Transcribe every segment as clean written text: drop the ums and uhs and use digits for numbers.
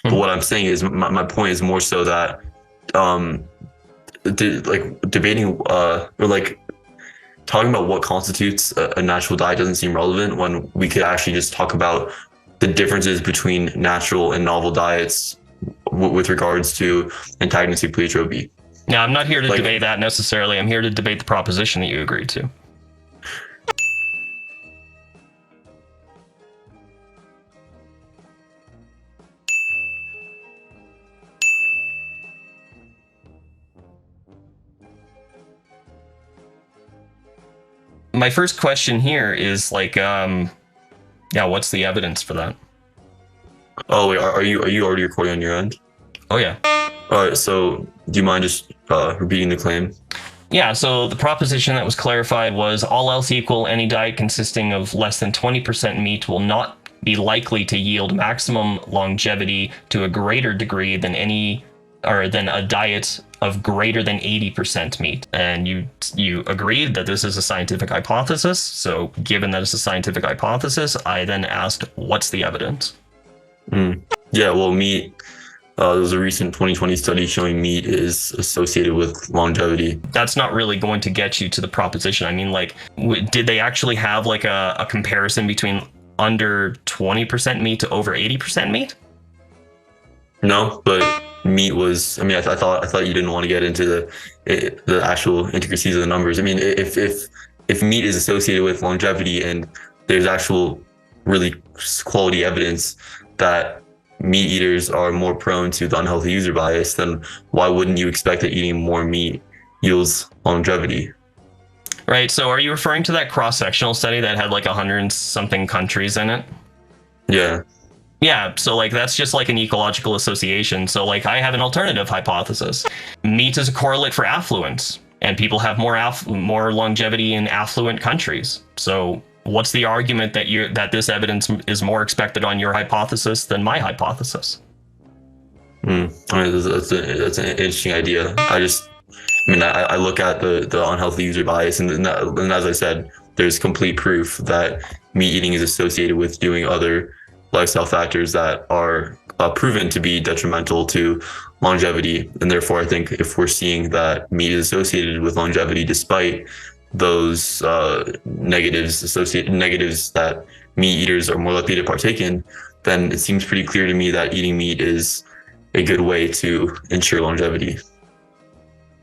But what I'm saying is my point is more so that um, debating or like talking about what constitutes a natural diet doesn't seem relevant when we could actually just talk about the differences between natural and novel diets with regards to antagonistic pleiotropy. Now, I'm not here to Like, debate that necessarily. I'm here to debate the proposition that you agreed to. My first question here is like, yeah, what's the evidence for that? oh wait, are you already recording on your end? Oh yeah. All right, so do you mind just repeating the claim? Yeah, so the proposition that was clarified was all else equal, any diet consisting of less than 20% meat will not be likely to yield maximum longevity to a greater degree than than a diet of greater than 80% meat. And you agreed that this is a scientific hypothesis. So given that it's a scientific hypothesis, I then asked, what's the evidence? Yeah, well, meat. There was a recent 2020 study showing meat is associated with longevity. That's not really going to get you to the proposition. I mean, like, did they actually have like a comparison between under 20% meat to over 80% meat? No, but meat was. I mean, I thought you didn't want to get into the actual intricacies of the numbers. I mean, if meat is associated with longevity and there's actual really quality evidence that meat eaters are more prone to the unhealthy user bias, then why wouldn't you expect that eating more meat yields longevity? Right. So are you referring to that cross-sectional study that had like 100 and something countries in it? Yeah. Yeah, so like that's just like an ecological association. So like I have an alternative hypothesis. Meat is a correlate for affluence, and people have more longevity in affluent countries. So what's the argument that this evidence is more expected on your hypothesis than my hypothesis? I mean, that's an interesting idea. I look at the unhealthy user bias, and as I said, there's complete proof that meat eating is associated with doing other lifestyle factors that are proven to be detrimental to longevity. And therefore, I think if we're seeing that meat is associated with longevity, despite those negatives that meat eaters are more likely to partake in, then it seems pretty clear to me that eating meat is a good way to ensure longevity.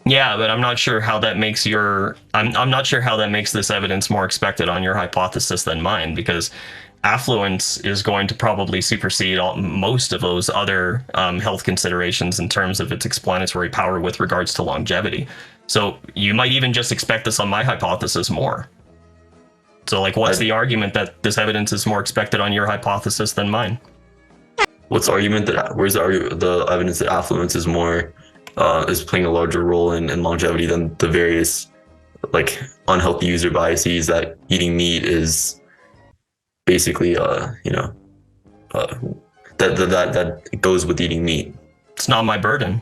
Yeah, but I'm not sure how that makes I'm not sure how that makes this evidence more expected on your hypothesis than mine, because affluence is going to probably supersede most of those other health considerations in terms of its explanatory power with regards to longevity. So you might even just expect this on my hypothesis more. So like, what's the argument that this evidence is more expected on your hypothesis than mine? Where's the evidence that affluence is more is playing a larger role in longevity than the various like unhealthy user biases that eating meat is basically that goes with eating meat. It's not my burden.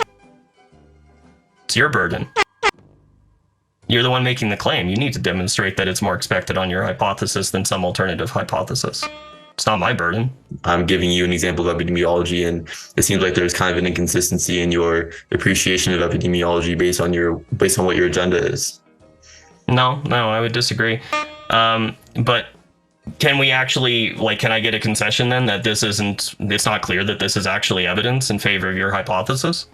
It's your burden. You're the one making the claim. You need to demonstrate that it's more expected on your hypothesis than some alternative hypothesis. It's not my burden. I'm giving you an example of epidemiology, and it seems like there's kind of an inconsistency in your appreciation of epidemiology based on what your agenda is. No, I would disagree. But can we actually, like, can I get a concession then that it's not clear that this is actually evidence in favor of your hypothesis?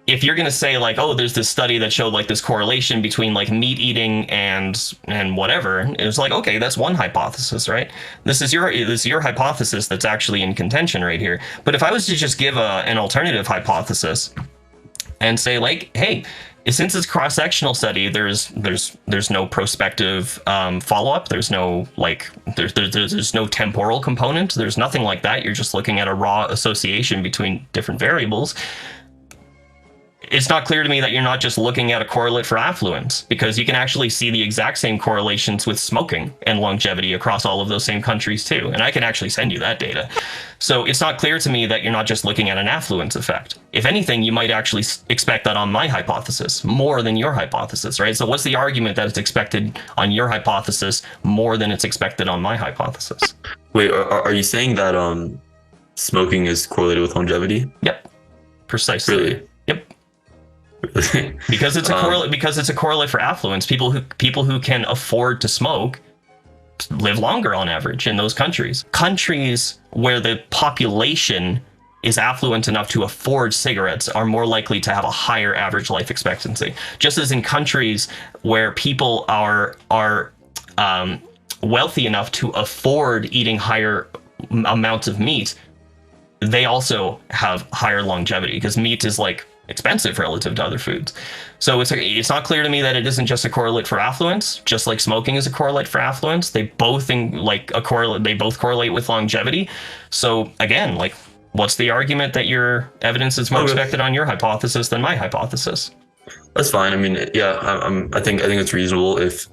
If you're going to say like, oh, there's this study that showed like this correlation between like meat eating and whatever, it's like, okay, that's one hypothesis, right? This is your hypothesis that's actually in contention right here. But if I was to just give an alternative hypothesis and say like, hey, since it's cross-sectional study, there's no prospective follow-up. There's no there's no temporal component. There's nothing like that. You're just looking at a raw association between different variables. It's not clear to me that you're not just looking at a correlate for affluence, because you can actually see the exact same correlations with smoking and longevity across all of those same countries too. And I can actually send you that data. So it's not clear to me that you're not just looking at an affluence effect. If anything, you might actually expect that on my hypothesis more than your hypothesis, right? So what's the argument that it's expected on your hypothesis more than it's expected on my hypothesis? Wait, are you saying that smoking is correlated with longevity? Yep, precisely. Really? Yep. Because it's a correlate. Because it's a correlate for affluence. People who can afford to smoke live longer on average in those countries. Countries where the population is affluent enough to afford cigarettes are more likely to have a higher average life expectancy. Just as in countries where people are wealthy enough to afford eating higher amounts of meat, they also have higher longevity because meat is like expensive relative to other foods. So it's not clear to me that it isn't just a correlate for affluence, just like smoking is a correlate for affluence. They both correlate with longevity. So again, like, what's the argument that your evidence is more expected on your hypothesis than my hypothesis? That's fine. I mean, yeah, I think it's reasonable if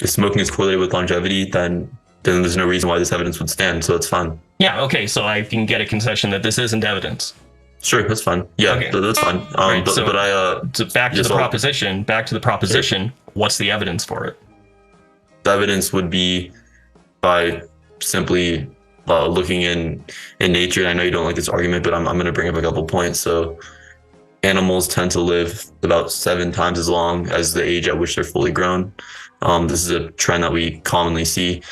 smoking is correlated with longevity, then there's no reason why this evidence would stand. So it's fine. Yeah. Okay. So I can get a concession that this isn't evidence. Sure, that's fine. Yeah, okay. That's fine. Right, so back to the proposition. Back to the proposition. Yeah. What's the evidence for it? The evidence would be by simply looking in nature. And I know you don't like this argument, but I'm going to bring up a couple points. So animals tend to live about 7 times as long as the age at which they're fully grown. This is a trend that we commonly see,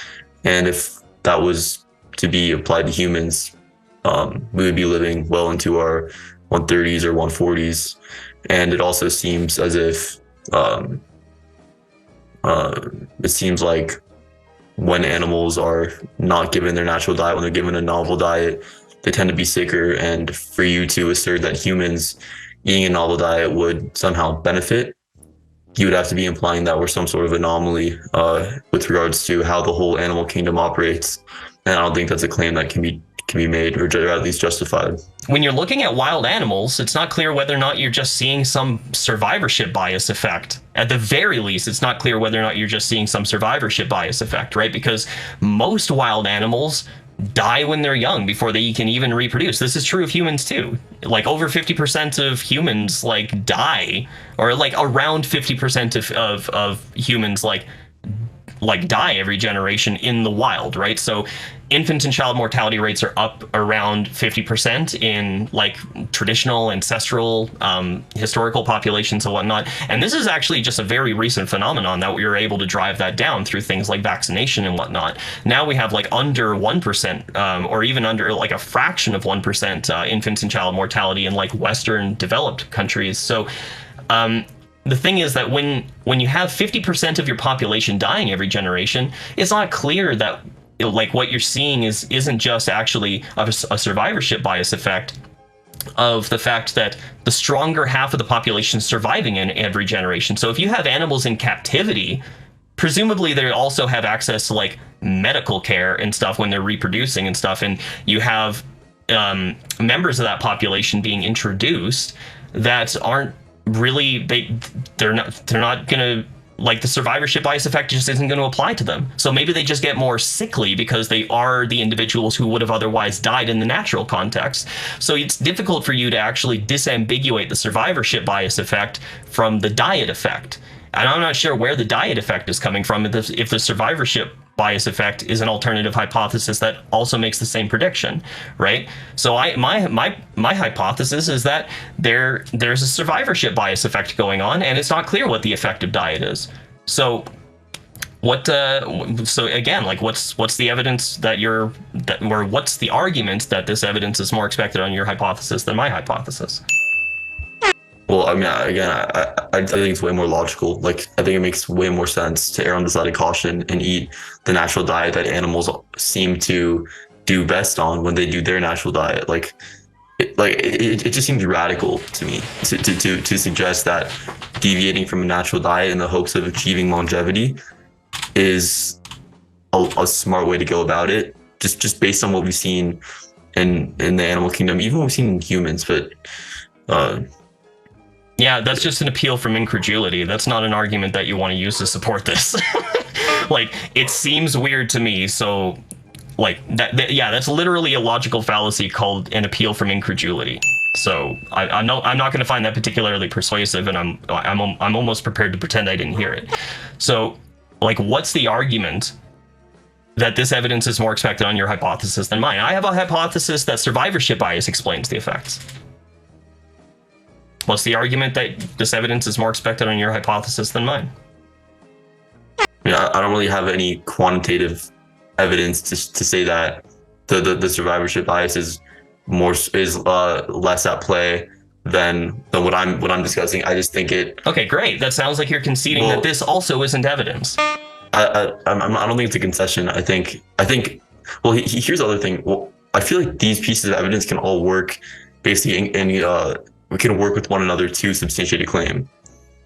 and if that was to be applied to humans, we would be living well into our 130s or 140s. And it also seems as if it seems like when animals are not given their natural diet, when they're given a novel diet, they tend to be sicker. And for you to assert that humans eating a novel diet would somehow benefit, you would have to be implying that we're some sort of anomaly with regards to how the whole animal kingdom operates. And I don't think that's a claim that can be made, or at least justified. When you're looking at wild animals, it's not clear whether or not you're just seeing some survivorship bias effect. At the very least, it's not clear whether or not you're just seeing some survivorship bias effect, right? Because most wild animals die when they're young before they can even reproduce. This is true of humans too. Like over 50% of humans like die, or like around 50% of humans like die every generation in the wild, right? So infant and child mortality rates are up around 50% in like traditional ancestral historical populations and whatnot. And this is actually just a very recent phenomenon that we were able to drive that down through things like vaccination and whatnot. Now we have like under 1% or even under like a fraction of 1% infant and child mortality in like Western developed countries. So the thing is that when you have 50% of your population dying every generation, it's not clear that like what you're seeing isn't just actually a survivorship bias effect of the fact that the stronger half of the population is surviving in every generation. So if you have animals in captivity, presumably they also have access to like medical care and stuff when they're reproducing and stuff, and you have members of that population being introduced that aren't really they're not gonna, like, the survivorship bias effect just isn't going to apply to them. So maybe they just get more sickly because they are the individuals who would have otherwise died in the natural context. So it's difficult for you to actually disambiguate the survivorship bias effect from the diet effect. And I'm not sure where the diet effect is coming from if the survivorship bias effect is an alternative hypothesis that also makes the same prediction, right? So my hypothesis is that there's a survivorship bias effect going on, and it's not clear what the effect of diet is. So so again, like what's the evidence or what's the argument that this evidence is more expected on your hypothesis than my hypothesis? Well, I mean, again, I think it's way more logical. Like, I think it makes way more sense to err on the side of caution and eat the natural diet that animals seem to do best on when they do their natural diet. It just seems radical to me to suggest that deviating from a natural diet in the hopes of achieving longevity is a smart way to go about it. Just based on what we've seen in the animal kingdom, even what we've seen in humans, but. Yeah, that's just an appeal from incredulity. That's not an argument that you want to use to support this. Like, it seems weird to me, so like yeah, that's literally a logical fallacy called an appeal from incredulity. So I'm not going to find that particularly persuasive, and I'm almost prepared to pretend I didn't hear it. So, like, what's the argument that this evidence is more expected on your hypothesis than mine. I have a hypothesis that survivorship bias explains the effects. What's the argument that this evidence is more expected on your hypothesis than mine? Yeah, I don't really have any quantitative evidence to say that the survivorship bias is less at play than what I'm discussing. I just think it. Okay, great. That sounds like you're conceding that this also isn't evidence. I don't think it's a concession. I think. Well, here's the other thing. Well, I feel like these pieces of evidence can all work basically, and we can work with one another to substantiate a claim.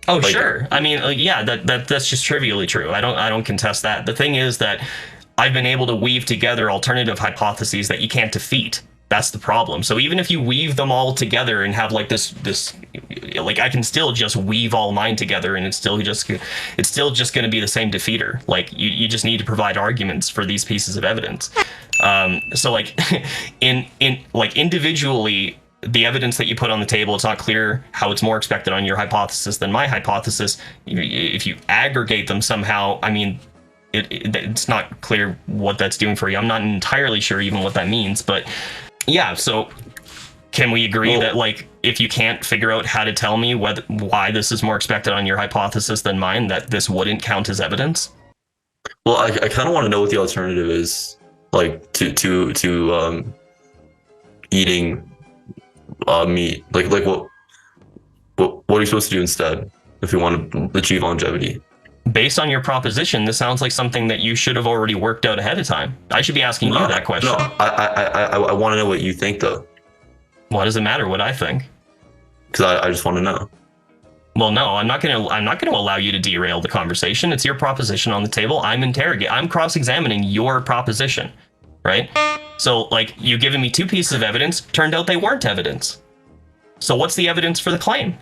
Oh, like, sure. I mean, yeah, that's just trivially true. I don't contest that. The thing is that I've been able to weave together alternative hypotheses that you can't defeat. That's the problem. So even if you weave them all together and have like this like, I can still just weave all mine together, and it's still just going to be the same defeater. Like, you just need to provide arguments for these pieces of evidence. So like in like individually, the evidence that you put on the table, it's not clear how it's more expected on your hypothesis than my hypothesis. If you aggregate them somehow, I mean, it's not clear what that's doing for you. I'm not entirely sure even what that means, but yeah. So can we agree that, like, if you can't figure out how to tell me why this is more expected on your hypothesis than mine, that this wouldn't count as evidence? Well, I kind of want to know what the alternative is, like to eating meat. Like what are you supposed to do instead if you want to achieve longevity? Based on your proposition, this sounds like something that you should have already worked out ahead of time. I should be asking you that question. No, I want to know what you think, though. What does it matter what I think? Because I just want to know. Well, no, I'm not gonna allow you to derail the conversation. It's your proposition on the table. I'm cross-examining your proposition, right? So, like, you've given me two pieces of evidence. Turned out they weren't evidence. So what's the evidence for the claim?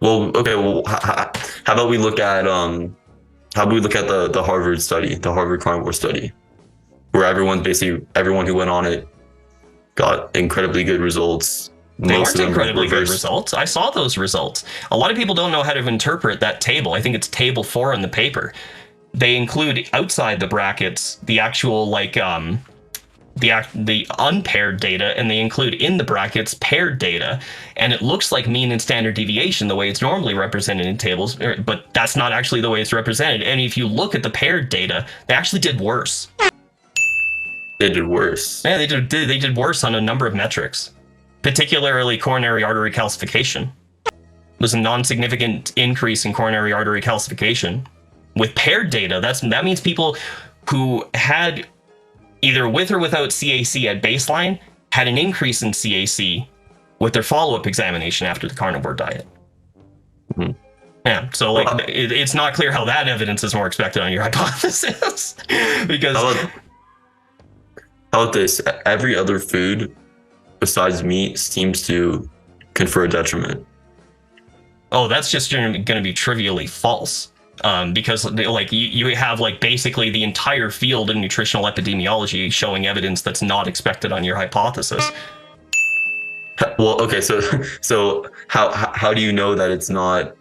Well, okay. Well, how about we look at the Harvard study, the Harvard carnivore study, where everyone who went on it got incredibly good results. They weren't incredibly good results. I saw those results. A lot of people don't know how to interpret that table. I think it's table 4 in the paper. They include outside the brackets the actual, like, the unpaired data, and they include in the brackets paired data, and it looks like mean and standard deviation the way it's normally represented in tables, but that's not actually the way it's represented. And if you look at the paired data, they actually did worse. They did worse. Yeah, they did worse on a number of metrics, particularly coronary artery calcification. There's a non-significant increase in coronary artery calcification with paired data. That means people who had either with or without CAC at baseline had an increase in CAC with their follow-up examination after the carnivore diet. Mm-hmm. Yeah, so like, it's not clear how that evidence is more expected on your hypothesis. Because how about this? Every other food besides meat seems to confer a detriment. Oh, that's just going to be trivially false. Because like you have like basically the entire field of nutritional epidemiology showing evidence that's not expected on your hypothesis. Well, okay, so how do you know that it's not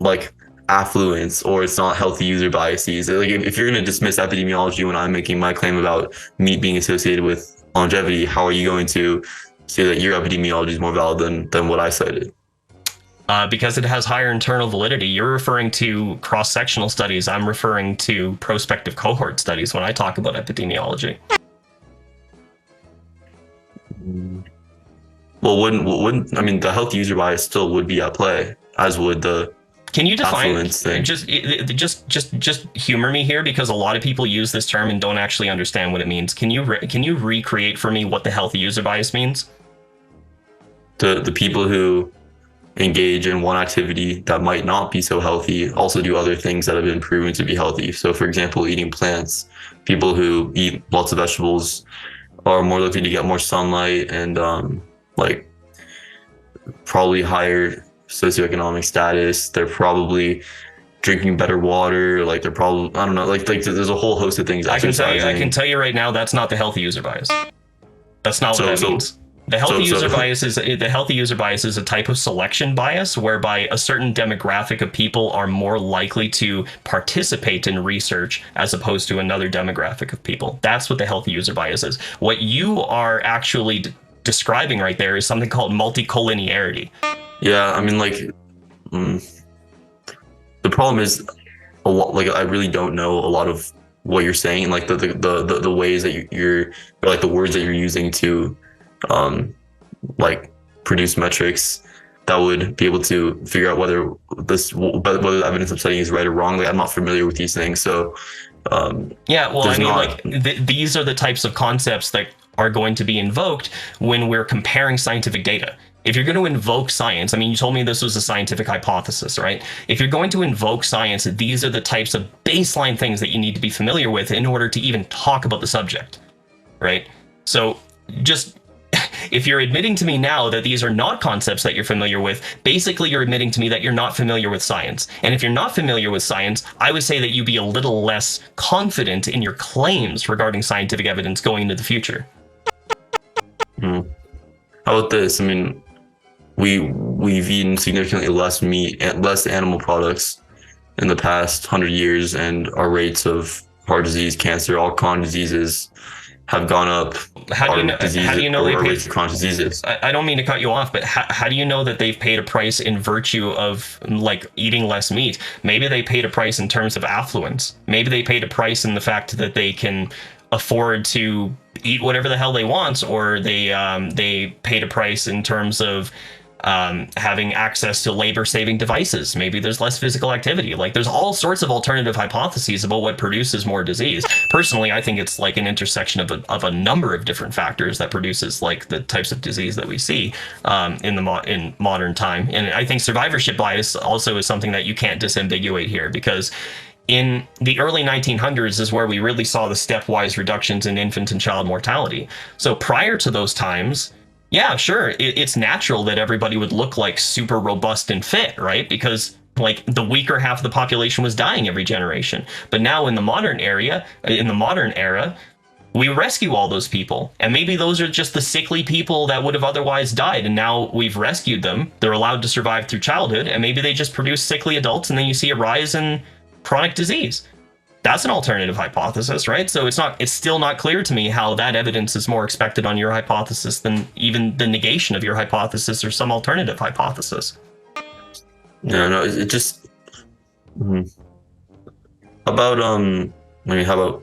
like affluence, or it's not healthy user biases? Like, if you're going to dismiss epidemiology when I'm making my claim about meat being associated with longevity, how are you going to say that your epidemiology is more valid than what I cited? Because it has higher internal validity. You're referring to cross-sectional studies. I'm referring to prospective cohort studies when I talk about epidemiology. Well, wouldn't I mean, the health user bias still would be at play, as would the. Can you define? Thing. Just humor me here, because a lot of people use this term and don't actually understand what it means. Can you recreate for me what the healthy user bias means? The people who engage in one activity that might not be so healthy also do other things that have been proven to be healthy. So, for example, eating plants. People who eat lots of vegetables are more likely to get more sunlight and like probably higher socioeconomic status. They're probably drinking better water. Like, they're probably, I don't know, like there's a whole host of things. I can tell you right now, that's not the healthy user bias. That's not what that means. The healthy So user bias is a type of selection bias whereby a certain demographic of people are more likely to participate in research as opposed to another demographic of people. That's what the healthy user bias is. What you are actually describing right there is something called multicollinearity. yeah, I mean, like, the problem is a lot. Like, I really don't know a lot of what you're saying, like the ways that you're or like the words that you're using to like produce metrics that would be able to figure out whether whether the evidence I'm citing is right or wrong. Like, I'm not familiar with these things, so yeah. Well, I mean, not, like these are the types of concepts that are going to be invoked when we're comparing scientific data. If you're going to invoke science, I mean, you told me this was a scientific hypothesis, right? If you're going to invoke science, these are the types of baseline things that you need to be familiar with in order to even talk about the subject, right? So just if you're admitting to me now that these are not concepts that you're familiar with, basically you're admitting to me that you're not familiar with science. And if you're not familiar with science, I would say that you be a little less confident in your claims regarding scientific evidence going into the future. How about this? I mean, we've eaten significantly less meat and less animal products in the past 100 years, and our rates of heart disease, cancer, all chronic diseases have gone up. How do you know they paid chronic diseases? I don't mean to cut you off, but how do you know that they've paid a price in virtue of like eating less meat? Maybe they paid a price in terms of affluence. Maybe they paid a price in the fact that they can afford to eat whatever the hell they want, or they paid a price in terms of having access to labor-saving devices. Maybe there's less physical activity. Like, there's all sorts of alternative hypotheses about what produces more disease. Personally, I think it's like an intersection of a number of different factors that produces like the types of disease that we see in modern time. And I think survivorship bias also is something that you can't disambiguate here, because in the early 1900s is where we really saw the stepwise reductions in infant and child mortality. So prior to those times, yeah, sure, it's natural that everybody would look like super robust and fit, right? Because like the weaker half of the population was dying every generation. But now in the modern era, we rescue all those people. And maybe those are just the sickly people that would have otherwise died. And now we've rescued them. They're allowed to survive through childhood. And maybe they just produce sickly adults. And then you see a rise in chronic disease. That's an alternative hypothesis, right? So it's still not clear to me how that evidence is more expected on your hypothesis than even the negation of your hypothesis or some alternative hypothesis. No, it just about I mean, how about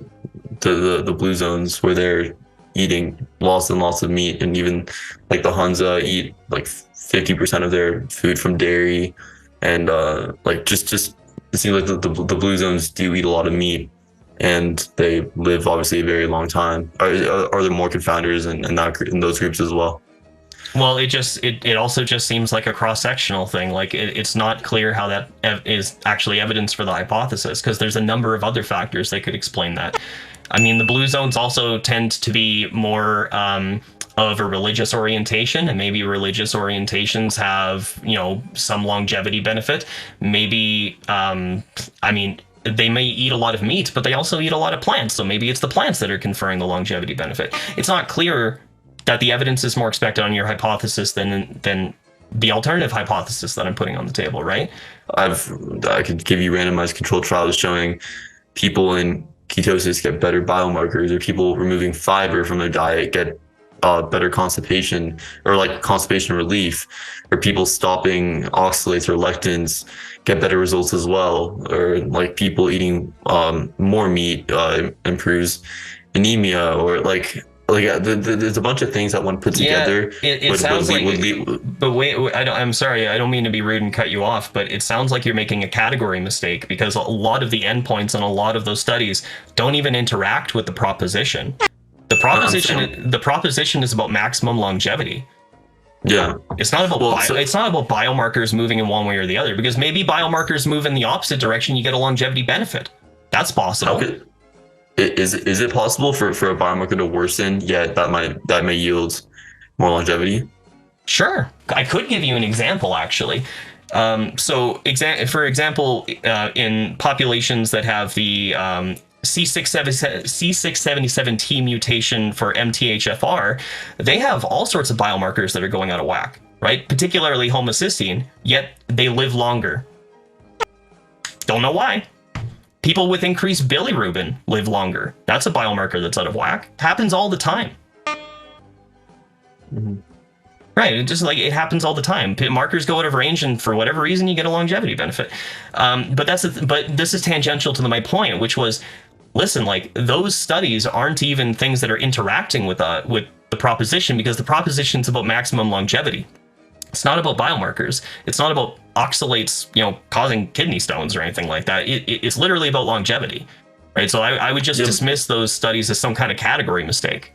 the blue zones where they're eating lots and lots of meat, and even like the Hunza eat like 50% of their food from dairy, and like just it seems like the blue zones do eat a lot of meat, and they live obviously a very long time. Are there more confounders in those groups as well? Well, it also just seems like a cross-sectional thing. Like it's not clear how that is actually evidence for the hypothesis, because there's a number of other factors that could explain that. I mean, the blue zones also tend to be more of a religious orientation, and maybe religious orientations have, some longevity benefit. Maybe, I mean, they may eat a lot of meat, but they also eat a lot of plants. So maybe it's the plants that are conferring the longevity benefit. It's not clear that the evidence is more expected on your hypothesis than the alternative hypothesis that I'm putting on the table, right? I could give you randomized controlled trials showing people in ketosis get better biomarkers, or people removing fiber from their diet get better constipation, or like constipation relief, or people stopping oxalates or lectins get better results as well, or like people eating more meat improves anemia, or like there's a bunch of things that one put together. It sounds like, but wait, I'm sorry, I don't mean to be rude and cut you off, but it sounds like you're making a category mistake, because a lot of the endpoints on a lot of those studies don't even interact with the proposition. The proposition is about maximum longevity. Yeah, it's not about it's not about biomarkers moving in one way or the other, because maybe biomarkers move in the opposite direction, you get a longevity benefit. That's possible. Is it possible for a biomarker to worsen, yet that may yield more longevity? Sure, I could give you an example actually. For example, in populations that have the C677T mutation for MTHFR, they have all sorts of biomarkers that are going out of whack, right? Particularly homocysteine, yet they live longer. Don't know why. People with increased bilirubin live longer. That's a biomarker that's out of whack. Happens all the time. Mm-hmm. Right, it just like it happens all the time. Markers go out of range, and for whatever reason, you get a longevity benefit. But this is tangential to my point, which was, listen, like those studies aren't even things that are interacting with the proposition, because the proposition's about maximum longevity. It's not about biomarkers. It's not about oxalates, causing kidney stones or anything like that. It's literally about longevity, right? So I would just dismiss those studies as some kind of category mistake.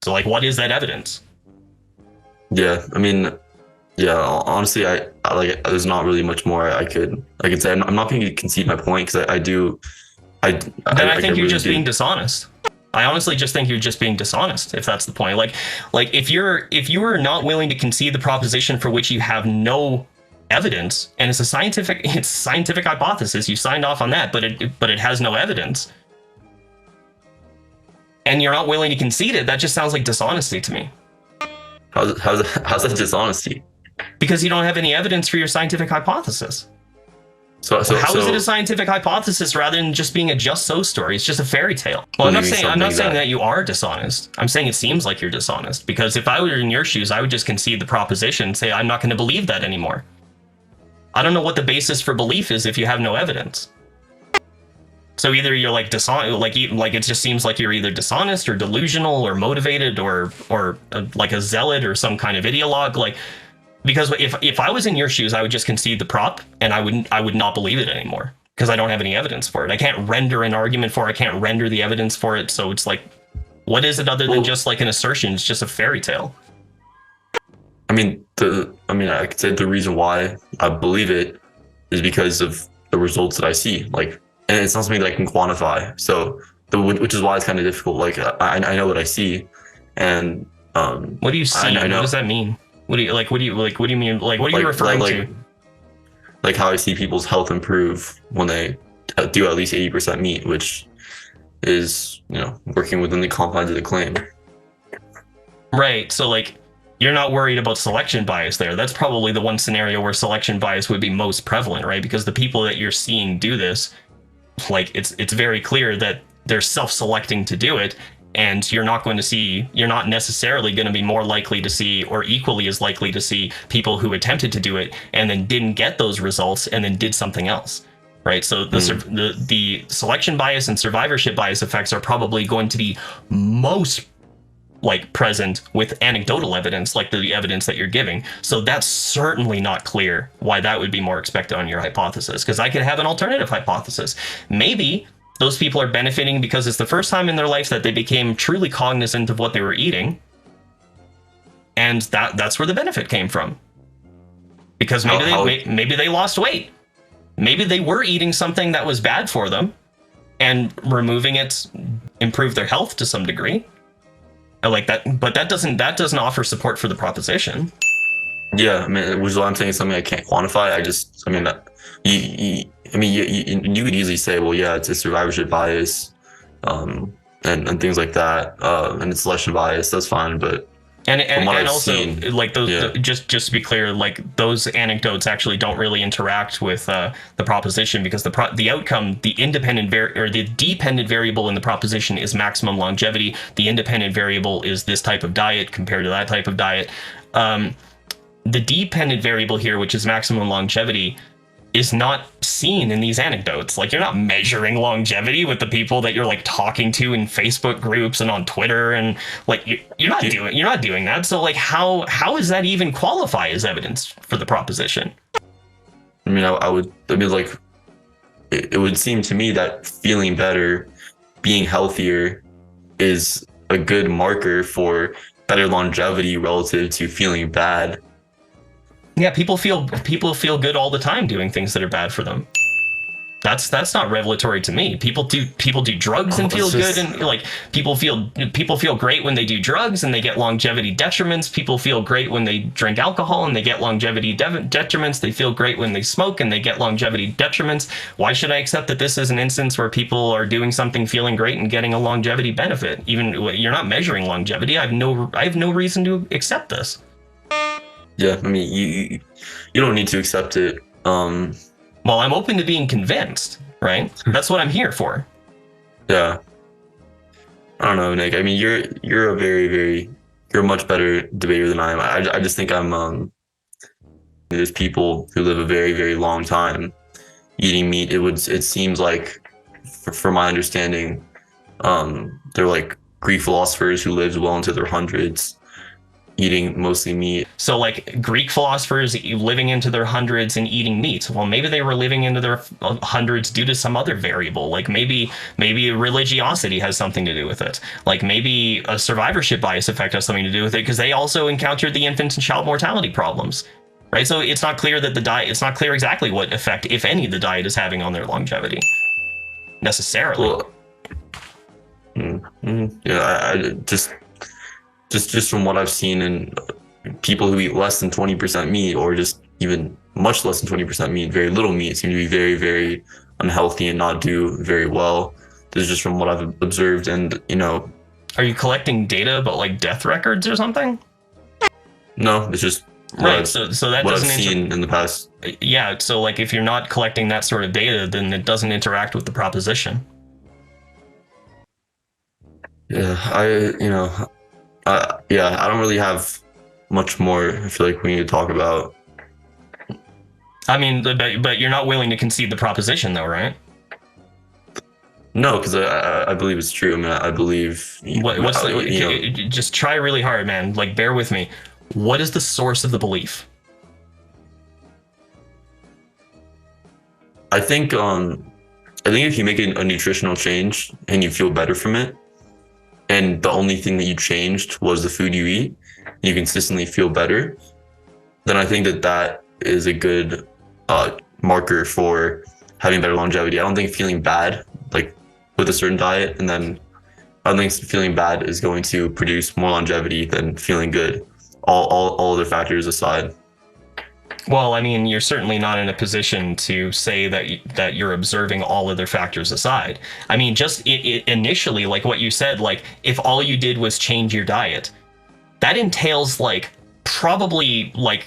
So like, what is that evidence? Yeah, I mean, yeah. Honestly, I like. There's not really much more I could say. I'm not going to concede my point, because I think you're just being dishonest. I honestly just think you're just being dishonest, if that's the point. Like if you are not willing to concede the proposition for which you have no evidence, and it's a scientific hypothesis, you signed off on that, but it has no evidence, and you're not willing to concede it, that just sounds like dishonesty to me. How's that dishonesty? Because you don't have any evidence for your scientific hypothesis. So how is it a scientific hypothesis rather than just being a just so story? It's just a fairy tale. Well, I'm not saying that you are dishonest. I'm saying it seems like you're dishonest, because if I were in your shoes, I would just concede the proposition and say I'm not going to believe that anymore. I don't know what the basis for belief is if you have no evidence. So either you're like dishonest, like it just seems like you're either dishonest or delusional or motivated or like a zealot or some kind of ideologue. Like, because if I was in your shoes, I would just concede the prop, and I would not believe it anymore, because I don't have any evidence for it. I can't render an argument for it. I can't render the evidence for it. So it's like, what is it other than just like an assertion? It's just a fairy tale. I mean, I could say the reason why I believe it is because of the results that I see. Like, and it's not something that I can quantify. So, which is why it's kind of difficult. Like, I know what I see, and what do you see? What does that mean? What do you mean? Like, what are you referring to? Like how I see people's health improve when they do at least 80% meat, which is, working within the confines of the claim. Right. So like, you're not worried about selection bias there. That's probably the one scenario where selection bias would be most prevalent, right? Because the people that you're seeing do this, like, it's very clear that they're self-selecting to do it. And you're not necessarily going to be more likely to see, or equally as likely to see, people who attempted to do it and then didn't get those results and then did something else, right? So the selection bias and survivorship bias effects are probably going to be most like present with anecdotal evidence, like the evidence that you're giving. So that's certainly not clear why that would be more expected on your hypothesis, because I could have an alternative hypothesis. Maybe those people are benefiting because it's the first time in their life that they became truly cognizant of what they were eating, and that's where the benefit came from. Because maybe they lost weight, maybe they were eating something that was bad for them, and removing it improved their health to some degree. Like that, but that doesn't offer support for the proposition. Yeah, I mean, which is why I'm saying it's something I can't quantify. You could easily say, well, yeah, it's a survivorship bias, and things like that, and it's selection bias. That's fine, but and also seen, like those, just to be clear, like those anecdotes actually don't really interact with the proposition, because the outcome, the dependent variable in the proposition is maximum longevity. The independent variable is this type of diet compared to that type of diet. The dependent variable here, which is maximum longevity, is not seen in these anecdotes. Like, you're not measuring longevity with the people that you're like talking to in Facebook groups and on Twitter, and like you're not doing that. So like, how does that even qualify as evidence for the proposition? I mean, it would seem to me that feeling better, being healthier, is a good marker for better longevity relative to feeling bad. Yeah, people feel good all the time doing things that are bad for them. That's not revelatory to me. People do drugs and feel good, and like people feel great when they do drugs and they get longevity detriments. People feel great when they drink alcohol and they get longevity detriments. They feel great when they smoke and they get longevity detriments. Why should I accept that this is an instance where people are doing something feeling great and getting a longevity benefit? Even you're not measuring longevity. I have no reason to accept this. Yeah, I mean, you don't need to accept it. Well, I'm open to being convinced, right? That's what I'm here for. Yeah. I don't know, Nick. I mean, you're a you're a much better debater than I am. I just think there's people who live a very long time eating meat. It seems like, from my understanding, they're like Greek philosophers who lived well into their hundreds, eating mostly meat. So like Greek philosophers living into their hundreds and eating meat. Well, maybe they were living into their hundreds due to some other variable. Like maybe religiosity has something to do with it. Like maybe a survivorship bias effect has something to do with it, because they also encountered the infant and child mortality problems. Right? So it's not clear that it's not clear exactly what effect, if any, the diet is having on their longevity necessarily. Well, yeah, I just from what I've seen in people who eat less than 20% meat, or just even much less than 20% meat, very little meat, seem to be very unhealthy and not do very well. This is just from what I've observed. And are you collecting data about like death records or something? No, it's just right. So that what doesn't I've seen in the past. Yeah. So like if you're not collecting that sort of data, then it doesn't interact with the proposition. Yeah, I don't really have much more. I feel like we need to talk about. I mean, but you're not willing to concede the proposition, though, right? No, because I believe it's true. I mean, I believe. Just try really hard, man. Like, bear with me. What is the source of the belief? I think if you make a nutritional change and you feel better from it, and the only thing that you changed was the food you eat, you consistently feel better, then I think that is a good marker for having better longevity. I don't think feeling bad, like with a certain diet, and then I don't think feeling bad is going to produce more longevity than feeling good. All other factors aside. Well, I mean, you're certainly not in a position to say that you're observing all other factors aside. I mean, just initially, like what you said, like if all you did was change your diet, that entails like probably like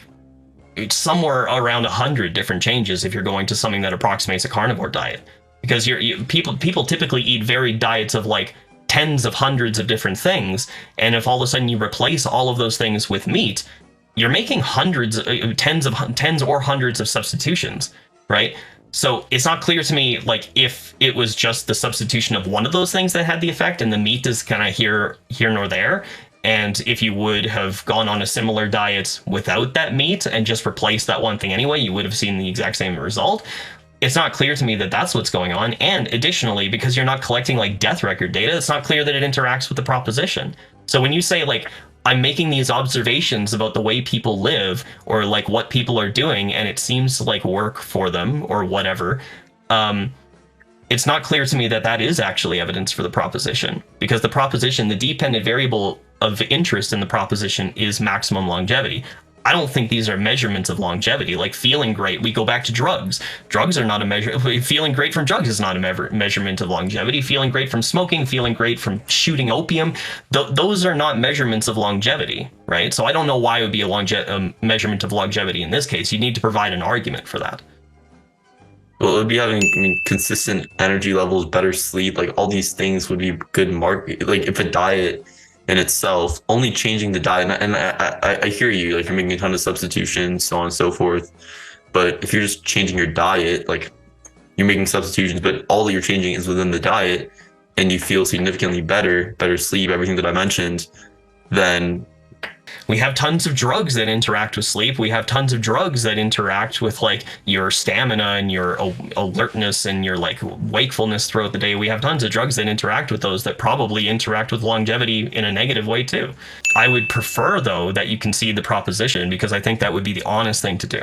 somewhere around 100 different changes if you're going to something that approximates a carnivore diet, because people typically eat varied diets of like tens of hundreds of different things, and if all of a sudden you replace all of those things with meat, you're making tens or hundreds of substitutions, right? So it's not clear to me, like, if it was just the substitution of one of those things that had the effect, and the meat is kind of here nor there, and if you would have gone on a similar diet without that meat and just replaced that one thing anyway, you would have seen the exact same result. It's not clear to me that that's what's going on. And additionally, because you're not collecting like death record data, it's not clear that it interacts with the proposition. So when you say like, I'm making these observations about the way people live or like what people are doing, and it seems to like work for them or whatever, it's not clear to me that that is actually evidence for the proposition, because the proposition, the dependent variable of interest in the proposition is maximum longevity. I don't think these are measurements of longevity. Like feeling great, we go back to drugs. Drugs are not a measure. Feeling great from drugs is not a measurement of longevity. Feeling great from smoking, feeling great from shooting opium, those are not measurements of longevity, right? So I don't know why it would be a measurement of longevity in this case. You need to provide an argument for that. Well, it would be having, consistent energy levels, better sleep, like all these things would be good market. Like if a diet in itself, only changing the diet, and I hear you, like you're making a ton of substitutions, so on and so forth. But if you're just changing your diet, like you're making substitutions, but all that you're changing is within the diet, and you feel significantly better sleep, everything that I mentioned, then we have tons of drugs that interact with sleep. We have tons of drugs that interact with like your stamina and your alertness and your like wakefulness throughout the day. We have tons of drugs that interact with those that probably interact with longevity in a negative way too. I would prefer though that you concede the proposition, because I think that would be the honest thing to do.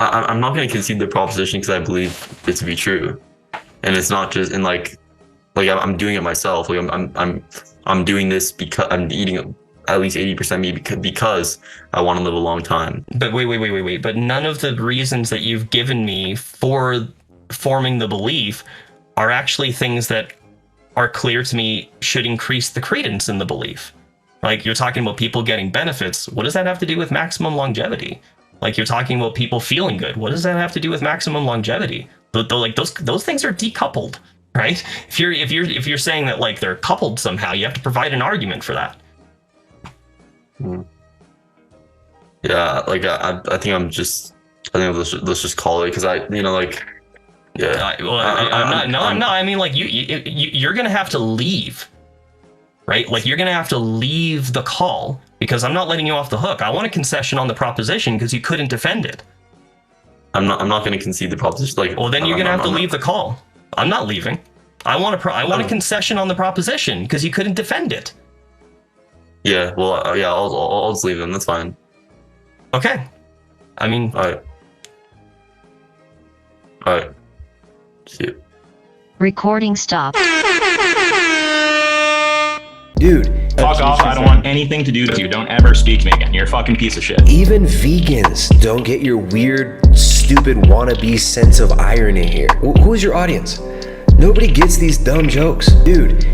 I'm not going to concede the proposition because I believe it to be true, and it's not just in like I'm doing it myself. Like I'm doing this because I'm eating at least 80% meat because I want to live a long time. But wait. But none of the reasons that you've given me for forming the belief are actually things that are clear to me should increase the credence in the belief. Like, you're talking about people getting benefits. What does that have to do with maximum longevity? Like, you're talking about people feeling good. What does that have to do with maximum longevity? Like, those things are decoupled, right? If you're saying that like they're coupled somehow, you have to provide an argument for that. Yeah, like I think let's just call it, because yeah. I'm not. I mean, like you're gonna have to leave, right? Like, you're gonna have to leave the call, because I'm not letting you off the hook. I want a concession on the proposition because you couldn't defend it. I'm not going to concede the proposition. Like, well, then you're gonna have to leave the call. I'm not leaving. I want a concession on the proposition because you couldn't defend it. Yeah. Well, yeah. I'll just leave them. That's fine. Okay. I mean. All right. See you. Recording stopped. Dude. Fuck off, I don't want anything to do with you. Don't ever speak to me again. You're a fucking piece of shit. Even vegans don't get your weird, stupid wannabe sense of irony here. Who is your audience? Nobody gets these dumb jokes. Dude,